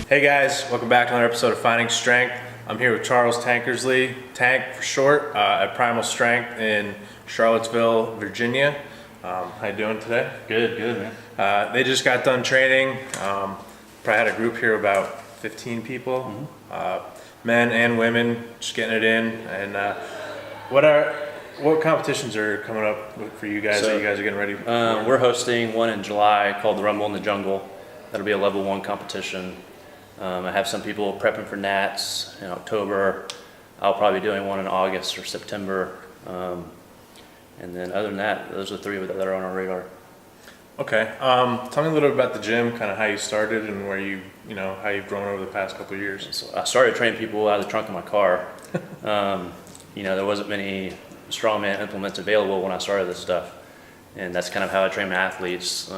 Hey guys, welcome back to another episode of Finding Strength. I'm here with Charles Tankersley, Tank for short, at Primal Strength in Charlottesville, Virginia. How you doing today? Good, man. They just got done training. Probably had a group here of about 15 people, men and women, just getting it in. And what competitions are coming up for you guys that you guys are getting ready for? We're hosting one in July called the Rumble in the Jungle. That'll be a level 1 competition. I have some people prepping for Nats in October. I'll probably be doing one in August or September. And then other than that, those are 3 that are on our radar. Okay. Tell me a little bit about the gym, kind of how you started and where how you've grown over the past couple of years. So I started training people out of the trunk of my car. There wasn't many strongman implements available when I started this stuff. And that's kind of how I train my athletes.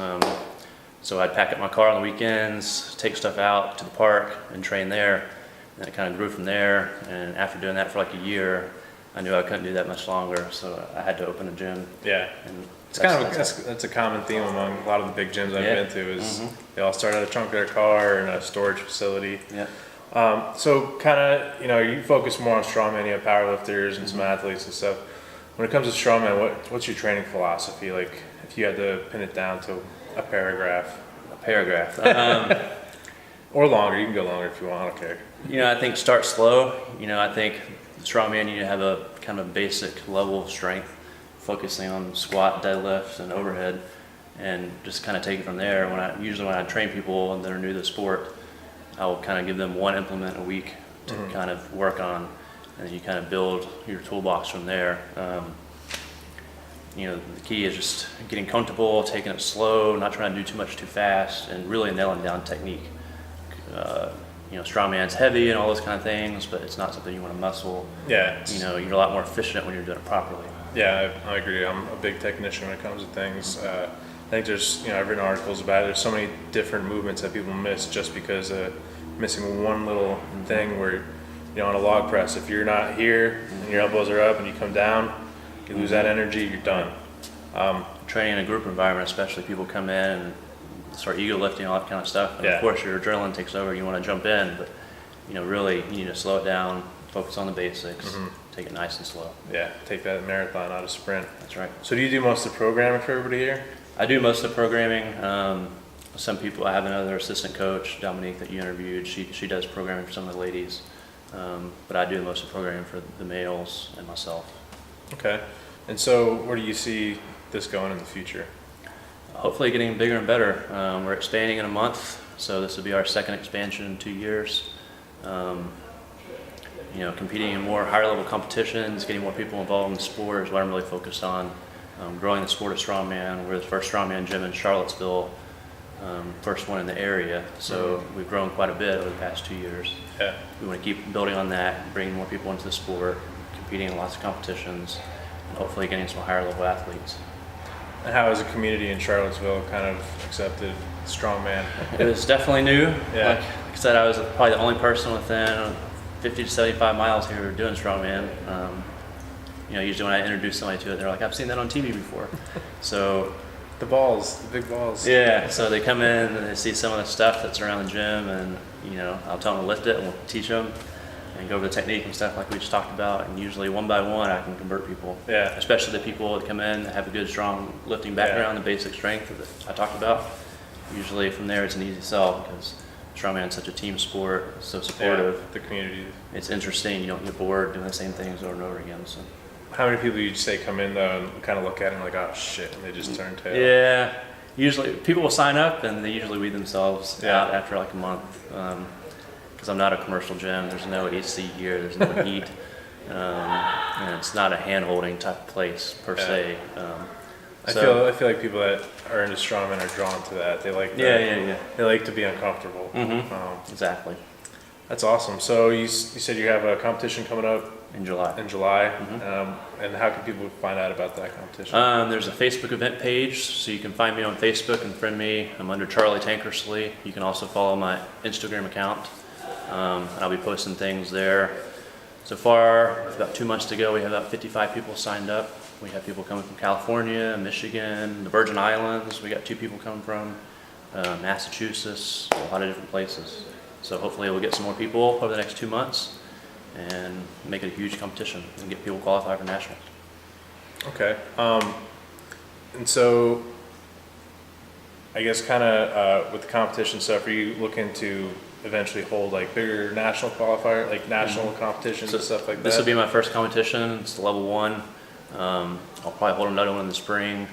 So I'd pack up my car on the weekends, take stuff out to the park and train there. And it kind of grew from there. And after doing that for like a year, I knew I couldn't do that much longer. So I had to open a gym. Yeah. And that's a common theme among a lot of the big gyms I've been to is they all start out of the trunk of their car in a storage facility. Yeah. So kind of, you focus more on strongman, you have powerlifters and some athletes and stuff. When it comes to strongman, what's your training philosophy? Like if you had to pin it down to a paragraph. Or longer, you can go longer if you want, I don't care. I think start slow. I think strongman, you need to have a kind of basic level of strength, focusing on squat, deadlift, and overhead, and just kind of take it from there. When I train people that are new to the sport, I'll kind of give them one implement a week to kind of work on, and then you kind of build your toolbox from there. The key is just getting comfortable, taking it slow, not trying to do too much too fast, and really nailing down technique. Strongman's heavy and all those kind of things, but it's not something you want to muscle. Yeah. You're a lot more efficient when you're doing it properly. Yeah, I agree. I'm a big technician when it comes to things. I think there's, I've written articles about it. There's so many different movements that people miss just because missing one little thing where, on a log press, if you're not here and your elbows are up and you come down, you lose that energy, you're done. Training in a group environment, especially people come in and start ego lifting, all that kind of stuff. And of course, your adrenaline takes over. You want to jump in, but really, you need to slow it down, focus on the basics, take it nice and slow. Yeah, take that marathon, not a sprint. That's right. So do you do most of the programming for everybody here? I do most of the programming. Some people, I have another assistant coach, Dominique, that you interviewed. She does programming for some of the ladies, but I do most of the programming for the males and myself. Okay. And so where do you see this going in the future? Hopefully getting bigger and better. We're expanding in a month, so this will be our second expansion in 2 years. Competing in more higher level competitions, getting more people involved in the sport is what I'm really focused on. Growing the sport of strongman. We're the first strongman gym in Charlottesville, first one in the area, so we've grown quite a bit over the past 2 years. Yeah. We want to keep building on that, bringing more people into the sport, competing in lots of competitions, and hopefully getting some higher level athletes. And how has the community in Charlottesville kind of accepted strongman? It was definitely new. Yeah. Like I said, I was probably the only person within 50 to 75 miles here doing strongman. Usually when I introduce somebody to it, they're like, I've seen that on TV before. So the big balls. Yeah, so they come in and they see some of the stuff that's around the gym, and I'll tell them to lift it and we'll teach them and go over the technique and stuff like we just talked about, and usually one by one I can convert people. Yeah. Especially the people that come in that have a good strong lifting background, the basic strength that I talked about. Usually from there it's an easy sell because strongman is such a team sport, it's so supportive. Yeah, the community. It's interesting, you don't get bored doing the same things over and over again. So. How many people you'd say come in though and kind of look at it and like, oh shit, and they just turn tail? Yeah, usually people will sign up and they usually weed themselves out after like a month. Because I'm not a commercial gym, there's no AC here, there's no heat, and it's not a hand-holding type of place per se. I feel like people that are into strongman are drawn to that. They like that. Yeah. They like to be uncomfortable. Exactly. That's awesome. So you said you have a competition coming up in July. And how can people find out about that competition? There's a Facebook event page, so you can find me on Facebook and friend me. I'm under Charlie Tankersley. You can also follow my Instagram account. I'll be posting things there. So far, with about 2 months to go, we have about 55 people signed up. We have people coming from California, Michigan, the Virgin Islands. We got 2 people coming from Massachusetts, a lot of different places. So hopefully we'll get some more people over the next 2 months and make it a huge competition and get people qualified for nationals. Okay. And so, I guess kind of with the competition stuff, are you looking to eventually hold like bigger national qualifier, like national competitions and stuff like that? This will be my first competition. It's the level 1. I'll probably hold another one in the spring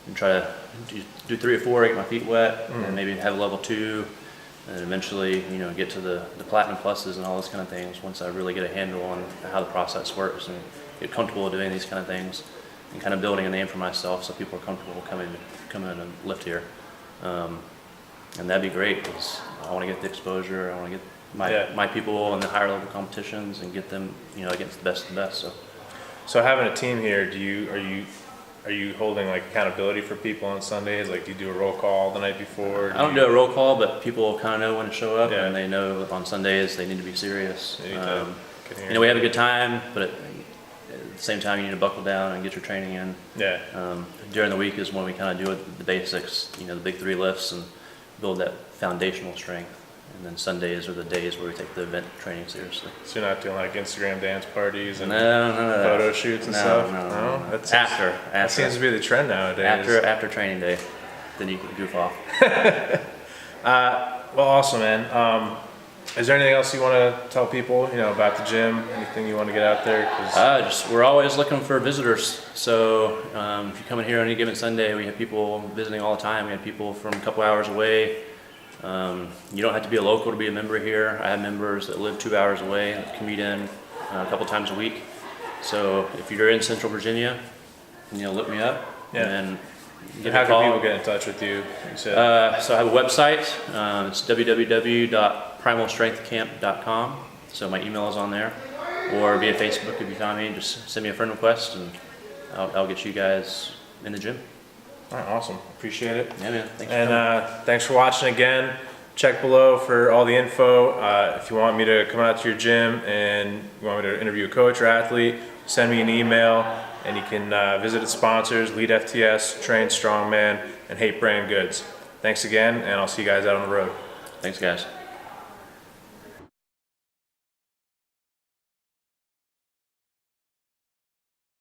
and try to do 3 or 4, get my feet wet, and maybe have a level 2, and eventually, get to the platinum pluses and all those kind of things once I really get a handle on how the process works and get comfortable doing these kind of things and kind of building a name for myself so people are comfortable coming in and lift here. And that'd be great because I want to get the exposure. I want to get my people in the higher level competitions and get them, against the best of the best. So having a team here, are you holding like accountability for people on Sundays? Like, do you do a roll call the night before? I don't do a roll call, but people kind of know when to show up, and they know on Sundays they need to be serious. We have a good time, but at the same time you need to buckle down and get your training in. Yeah. During the week is when we kind of do the basics, the big 3 lifts and build that foundational strength. And then Sundays are the days where we take the event training seriously. So you're not doing like Instagram dance parties and none of that. Photo shoots and stuff? No. That seems to be the trend nowadays. After training day, then you can goof off. Well, awesome, man. Is there anything else you want to tell people, about the gym? Anything you want to get out there? We're always looking for visitors. So if you come in here on any given Sunday, we have people visiting all the time. We have people from a couple hours away. You don't have to be a local to be a member here. I have members that live 2 hours away that commute in a couple times a week. So if you're in Central Virginia, look me up. Yeah. And how can people get in touch with you? You said. So I have a website. It's www.primalstrengthcamp.com. So my email is on there. Or via Facebook, if you find me, just send me a friend request and I'll get you guys in the gym. All right, awesome. Appreciate it. Yeah, man. Thanks. Thanks for watching again. Check below for all the info. If you want me to come out to your gym and you want me to interview a coach or athlete, send me an email, and you can visit its sponsors, Lead FTS, Train Strongman, and Hate Brand Goods. Thanks again, and I'll see you guys out on the road. Thanks, guys.